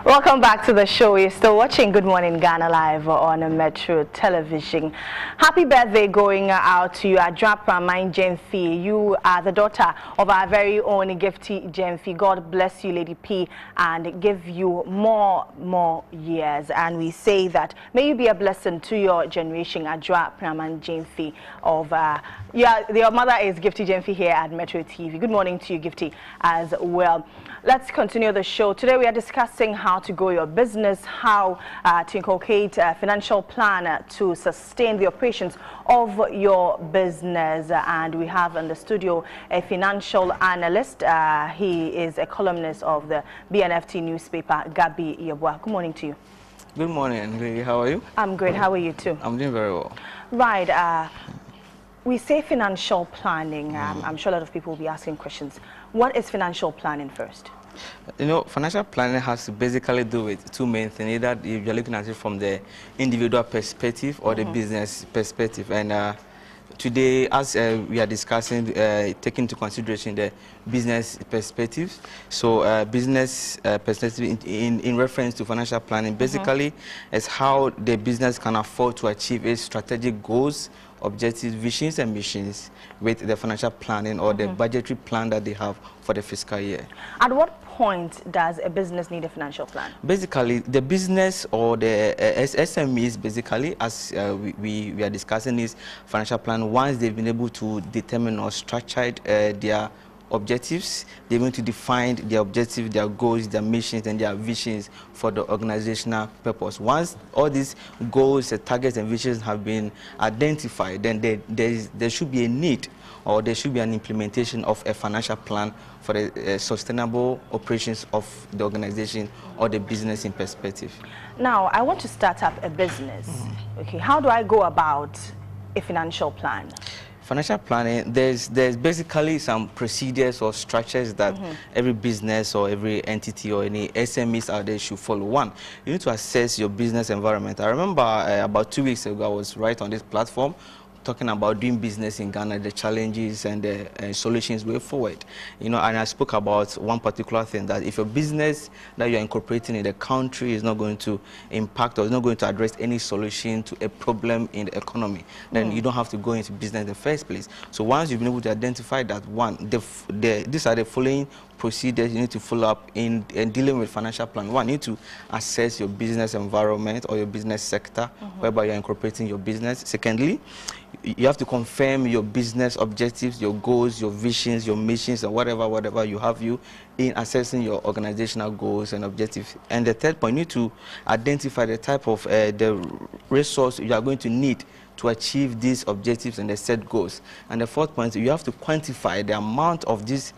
Welcome back to the show. You're still watching Good Morning Ghana live on Metro Television. Happy birthday going out to you, Adra Pramine Jemfi. You are the daughter of our very own Gifty Jemfi. God bless you, Lady P, and give you more years. And we say that may you be a blessing to your generation, Adra Pramine Jemfi. Your mother is Gifty Jemfi here at Metro TV. Good morning to you, Gifty, as well. Let's continue the show. Today we are discussing how to grow your business, how to inculcate a financial plan to sustain the operations of your business. And we have in the studio a financial analyst. He is a columnist of the BNFT newspaper, Gabi Yeboah. Good morning to you. Good morning, Lily. How are you? I'm great. How are you too? I'm doing very well. Right. We say financial planning. I'm sure a lot of people will be asking questions. What is financial planning first? You know, financial planning has to basically do with two main things. Either if you're looking at it from the individual perspective or the business perspective. And today, as we are discussing, taking into consideration the business perspectives. So business perspective in reference to financial planning basically is how the business can afford to achieve its strategic goals, objectives, visions, and missions with the financial planning or the budgetary plan that they have for the fiscal year. At what point does a business need a financial plan? Basically, the business or the SMEs, basically, as we are discussing this financial plan, once they've been able to determine or structure their objectives, they're going to define their objectives, their goals, their missions, and their visions for the organizational purpose. Once all these goals, targets, and visions have been identified, then there should be a need or there should be an implementation of a financial plan for the sustainable operations of the organization or the business in perspective. Now, I want to start up a business. Okay, how do I go about a financial plan? Financial planning, there's basically some procedures or structures that every business or every entity or any SMEs out there should follow. One, you need to assess your business environment. I remember about 2 weeks ago, I was right on this platform talking about doing business in Ghana, the challenges and the solutions way forward. You know, and I spoke about one particular thing, that if your business that you're incorporating in the country is not going to impact or is not going to address any solution to a problem in the economy, then you don't have to go into business in the first place. So once you've been able to identify that, one, these are the following procedures you need to follow up in dealing with financial plan. One, you need to assess your business environment or your business sector whereby you're incorporating your business. Secondly, you have to confirm your business objectives, your goals, your visions, your missions, and whatever you have in assessing your organizational goals and objectives. And the third point, you need to identify the type of the resource you are going to need to achieve these objectives and the set goals. And the fourth point, you have to quantify the amount of this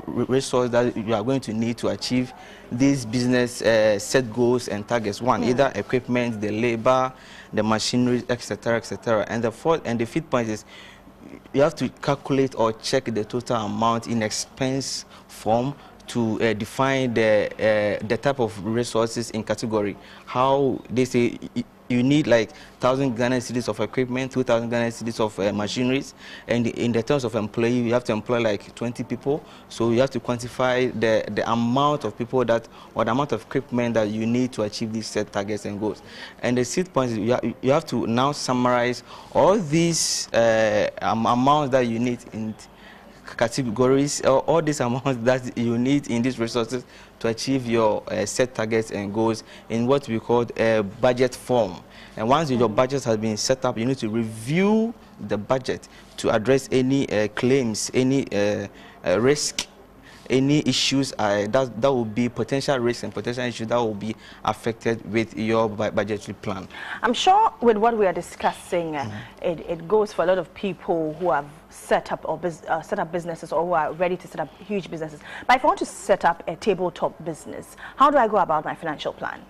resource that you are going to need to achieve these business set goals and targets. One, either equipment, the labor, the machinery, etc., etc. And the fifth point is you have to calculate or check the total amount in expense form to define the type of resources in category. How they say you need like 1,000 Ghana cedis of equipment, 2,000 Ghana cedis of machineries, and in the terms of employee, you have to employ like 20 people. So you have to quantify the amount of people that, or the amount of equipment that you need to achieve these set targets and goals. And the sixth point is you have to now summarize all these amounts that you need in categories, all these amounts that you need in these resources to achieve your set targets and goals in what we call a budget form. And once your budget has been set up, you need to review the budget to address any claims, any risk, any issues that will be potential risks and potential issues that will be affected with your budgetary plan. I'm sure with what we are discussing, it goes for a lot of people who have set up businesses or who are ready to set up huge businesses. But if I want to set up a tabletop business, how do I go about my financial plan?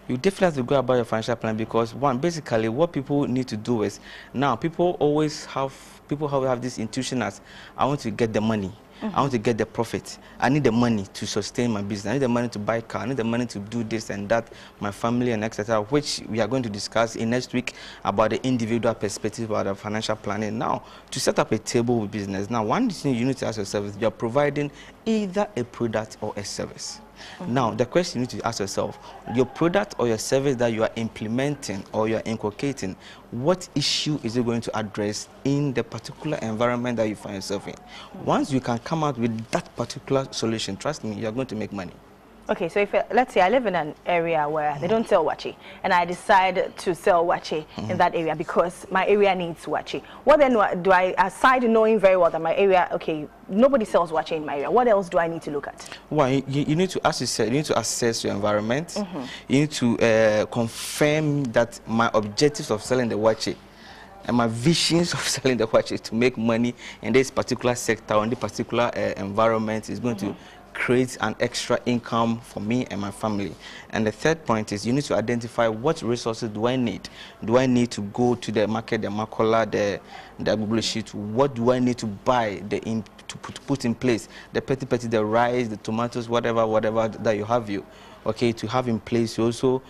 You definitely have to go about your financial plan because, one, basically what people need to do is, now people have this intuition as, I want to get the money. I want to get the profit. I need the money to sustain my business. I need the money to buy a car. I need the money to do this and that, my family and etc., which we are going to discuss in next week about the individual perspective about the financial planning. Now, to set up a table with business, now one thing you need to ask yourself is, you are providing either a product or a service. Now, the question you need to ask yourself, your product or your service that you are implementing or you are inculcating, what issue is it going to address in the particular environment that you find yourself in? Once you can come out with that particular solution, trust me, you are going to make money. Okay, so if let's say I live in an area where they don't sell wachi, and I decide to sell wachi in that area because my area needs wachi, what then do I, aside knowing very well that my area, okay, nobody sells wachi in my area, what else do I need to look at? Well, you need to, as you said, you need to assess your environment. You need to confirm that my objectives of selling the wachi and my visions of selling the wachi to make money in this particular sector or in this particular environment is going to create an extra income for me and my family. And the third point is you need to identify what resources do I need. Do I need to go to the market, the makola, the Google sheet? What do I need to buy to put in place? The petty, the rice, the tomatoes, whatever that you have to have in place. You also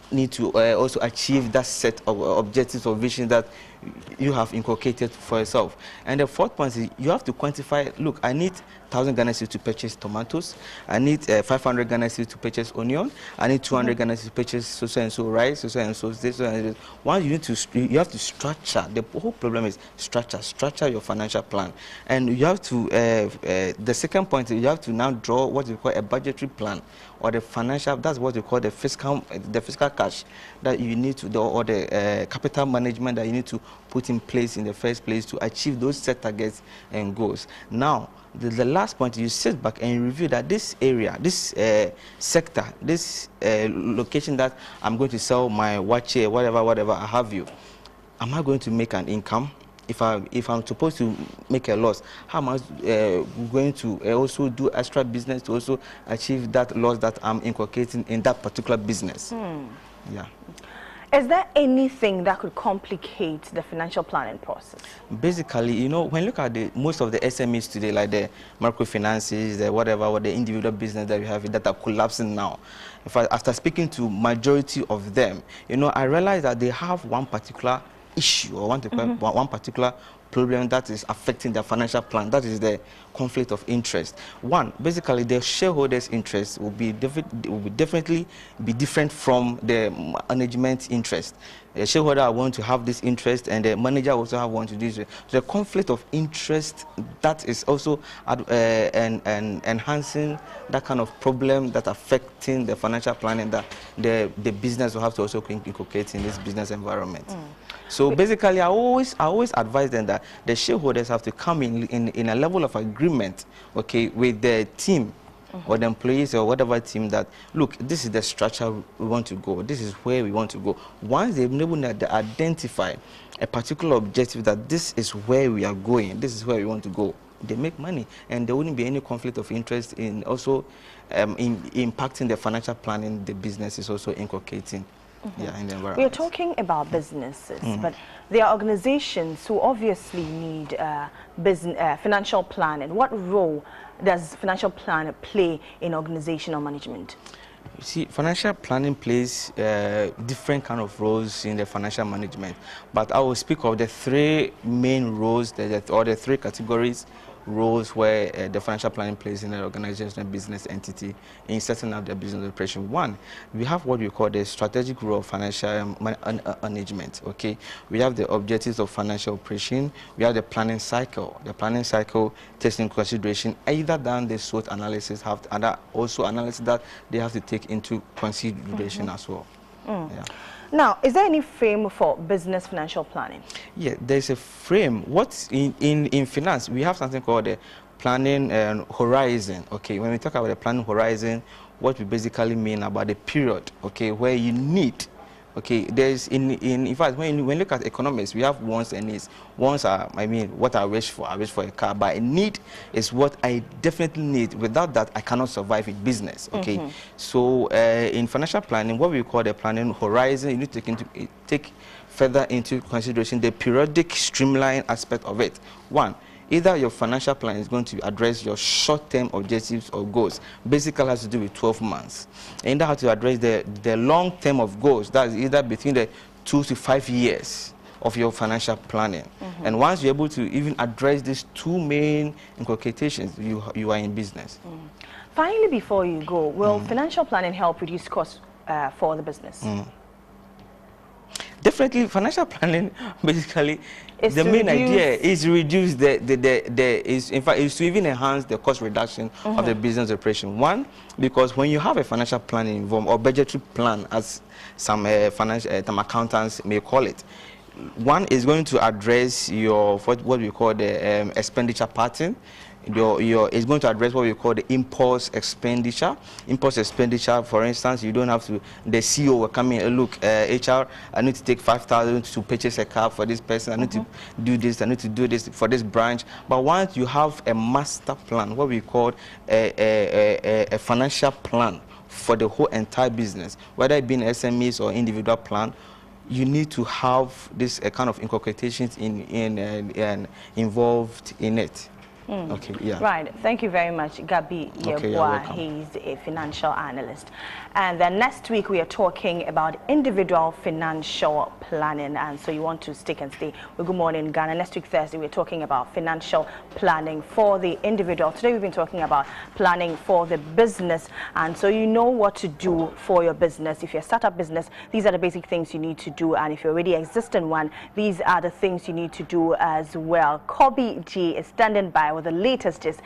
need to also achieve that set of objectives or visions that you have inculcated for yourself. And the fourth point is you have to quantify, look, I need 1,000 Ghana cedis to purchase tomatoes. I need 500 Ghana cedis to purchase onion. I need 200 Ghana cedis to purchase so and so rice, so and so this, and this. Once you have to structure. The whole problem is structure your financial plan. And you have to, the second point is you have to now draw what you call a budgetary plan or the financial, that's what you call the fiscal cash that you need to do, or the capital management that you need to put in place in the first place to achieve those set targets and goals. Now, the last point, you sit back and review that this area, this sector, this location that I'm going to sell my wachi, whatever I have am I going to make an income? If I'm supposed to make a loss, how am I going to also do extra business to also achieve that loss that I'm inculcating in that particular business? Yeah. Is there anything that could complicate the financial planning process? Basically, when you look at most of the SMEs today, like the microfinances, the individual business that we have that are collapsing now. In fact, after speaking to majority of them, I realized that they have one particular issue or one particular problem that is affecting their financial plan. That is the conflict of interest. One, basically, the shareholders' interest will definitely be different from the management interest. The shareholder want to have this interest, and the manager also want to do this. The conflict of interest that is also enhancing that kind of problem that affecting the financial planning that the business will have to also inculcate in this business environment. So basically, I always advise them that the shareholders have to come in a level of agreement, okay, with the team or the employees or whatever team that, look, this is the structure we want to go. This is where we want to go. Once they've been able to identify a particular objective that this is where we are going, this is where we want to go, they make money, and there wouldn't be any conflict of interest in also in impacting the financial planning the business is also inculcating. Yeah, in the environment. We are talking about businesses, but there are organizations who obviously need financial planning. What role does financial planning play in organizational management? You see, financial planning plays different kind of roles in the financial management, but I will speak of the three main roles, or the three categories roles where the financial planning plays in an organization and business entity in setting up their business operation. One, we have what we call the strategic role of financial management. Okay, we have the objectives of financial operation. We have the planning cycle. The planning cycle takes into consideration either than the SWOT analysis, and also analysis that they have to take into consideration as well. Yeah. Now, is there any frame for business financial planning? Yeah, there's a frame. What's in finance, we have something called the planning horizon. Okay, when we talk about the planning horizon, what we basically mean about the period, okay, where you need. Okay, there's in fact, when you look at economics, we have wants and needs. Wants are, what I wish for. I wish for a car, but a need is what I definitely need. Without that, I cannot survive in business. Okay, so in financial planning, what we call the planning horizon, you need to take further into consideration the periodic streamline aspect of it. One, either your financial plan is going to address your short-term objectives or goals. Basically has to do with 12 months. And that has to address the long-term of goals. That's either between the 2 to 5 years. of your financial planning. And once you're able to even address these two main inculcations, you are in business. Finally, before you go, will financial planning help reduce costs for the business? Definitely, financial planning basically the main idea is to reduce in fact is to even enhance the cost reduction of the business operation. One, because when you have a financial plan involved, or budgetary plan as some some accountants may call it, one is going to address your what we call the expenditure pattern. It's going to address what we call the impulse expenditure. Impulse expenditure, for instance, you don't have to, the CEO will come in and look, HR, I need to take 5,000 to purchase a car for this person, I need to do this, I need to do this for this branch. But once you have a master plan, what we call a financial plan for the whole entire business, whether it be an SMEs or individual plan, you need to have this kind of inculcations involved in it. Okay, yeah. Right. Thank you very much, Gabi Yeboah. He's a financial analyst. And then next week we are talking about individual financial planning. And so you want to stick and stay with Good Morning Ghana. Next week, Thursday, we're talking about financial planning for the individual. Today we've been talking about planning for the business. And so you know what to do for your business. If you're a startup business, these are the basic things you need to do. And if you're already existing one, these are the things you need to do as well. Kobe G is standing by with the latest gist.